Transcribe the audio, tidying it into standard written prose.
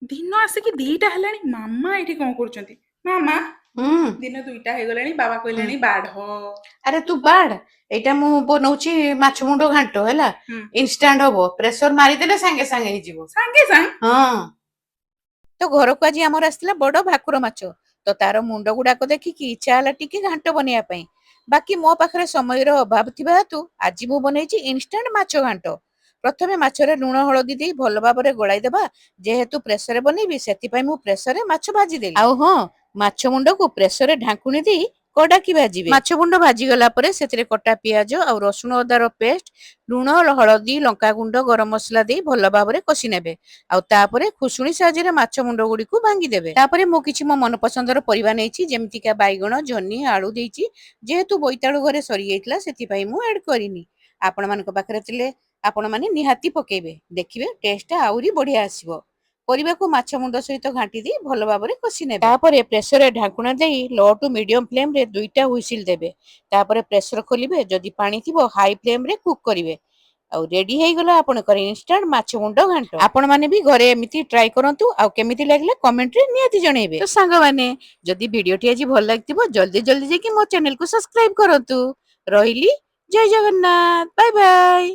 ଦିନ ଆସିକି 2ଟା ହେଲାଣି ମାମା ଏଠି କଣ କରୁଛନ୍ତି? ମାମା ହୁଁ ଦିନ 2ଟା ହେଇଗଲାଣି ବାବା ହୁଁ କହିଲେଣି ବାଢ। ଆରେ ତୁ ବାଢ। ଏଇଟା ମୁଁ ବନଉଛି ମାଛ ମୁଣ୍ଡ ଘାଣ୍ଟ ହେଲା। ହୁଁ ଇନଷ୍ଟାଣ୍ଟ ହବ, ପ୍ରେସର ମାରିଦେଲେ ସାଙ୍ଗେ ସାଙ୍ଗେ ହେଇଯିବ। ସାଙ୍ଗେ ସାଙ୍ଗେ ହଁ। ତ ଘରକୁ ଆଜି ଆମର ଆସିଥିଲା ବଡ ଭାକୁର ମାଛ। ତ ତାର ମୁଣ୍ଡ ଗୁଡାକ ଦେଖିକି ଇଚ୍ଛା ହେଲା ଟିକେ ଘାଣ୍ଟ ବନେଇବା ପାଇଁ। ବାକି ମୋ ପାଖରେ ସମୟର ଅଭାବ ଥିବା ହେତୁ ଆଜି ମୁଁ ବନେଇଛି ଇନଷ୍ଟାଣ୍ଟ ମାଛ ଘାଣ୍ଟ। ପ୍ରଥମେ ମାଛରେ ଲୁଣ ହଳଦୀ ଦେଇ ଭଲ ଭାବରେ ଗୋଳାଇ ଦେବା। ଯେହେତୁ ପ୍ରେସରରେ ବନେଇବି ସେଥିପାଇଁ ମୁଁ ପ୍ରେସରରେ ମାଛ ଭାଜିଦେଲି। ଆଉ ହଁ, ମାଛ ମୁଣ୍ଡକୁ ପ୍ରେସରରେ ଢାଙ୍କୁଣୀ ଦେଇ କଡାକି ଭାଜିବେ। ମାଛ ମୁଣ୍ଡ ଭାଜିଗଲା ପରେ ସେଥିରେ କଟା ପିଆଜ ଆଉ ରସୁଣ ଅଦାର ପେଷ୍ଟ, ଲୁଣ, ହଳଦୀ, ଲଙ୍କାଗୁଣ୍ଡ, ଗରମ ମସଲା ଦେଇ ଭଲ ଭାବରେ କଷି ନେବେ। ଆଉ ତାପରେ ଖୁସୁଣୀ ସାହାଯ୍ୟରେ ମାଛ ମୁଣ୍ଡ ଗୁଡିକୁ ଭାଙ୍ଗିଦେବେ। ତାପରେ ମୁଁ କିଛି ମୋ ମନ ପସନ୍ଦର ପରିବା ନେଇଛି, ଯେମିତିକା ବାଇଗଣ, ଜହ୍ନି, ଆଳୁ ଦେଇଛି। ଯେହେତୁ ବୋଇତାଳୁ ଘରେ ସରିଯାଇଥିଲା ସେଥିପାଇଁ ମୁଁ ଆଡ୍ କରିନି। ଆପଣମାନଙ୍କ ପାଖରେ ଥିଲେ ଆପଣମାନେ ନିହାତି ପକେଇବେ, ଦେଖିବେ ଟେଷ୍ଟଟା ଆହୁରି ବଢିଆ ଆସିବ। ପରିବାକୁ ମାଛ ମୁଣ୍ଡ ସହିତ ଘାଣ୍ଟି ଦେଇ ଭଲ ଭାବରେ କଷି ନେବେ। ତାପରେ ପ୍ରେସରରେ ଢାଙ୍କୁଣା ଦେଇ ଲୋ ଟୁ ମିଡିୟମ ଫ୍ଲେମରେ 2ଟା ହୁଇସିଲ ଦେବେ। ତାପରେ ପ୍ରେସର ଖୋଲିବେ, ଯଦି ପାଣି ଥିବ ହାଇ ଫ୍ଲେମରେ କୁକ୍ କରିବେ। ଆଉ ରେଡି ହେଇଗଲା ଆପଣଙ୍କର ଇନଷ୍ଟାଣ୍ଟ ମାଛ ମୁଣ୍ଡ ଘାଣ୍ଟ। ଆପଣମାନେ ବି ଘରେ ଏମିତି ଟ୍ରାଏ କରନ୍ତୁ, ଆଉ କେମିତି ଲାଗିଲା କମେଣ୍ଟରେ ନିହାତି ଜଣେଇବେ। ତ ସାଙ୍ଗମାନେ, ଯଦି ଭିଡିଓଟି ଆଜି ଭଲ ଲାଗିଥିବ ଜଲ୍ଦି ଜଲ୍ଦି ଯାଇକି ମୋ ଚ୍ୟାନେଲକୁ ସବସ୍କ୍ରାଇବ କରନ୍ତୁ। ରହିଲି, ଜୟ ଜଗନ୍ନାଥ, ବାଏ ବାଏ।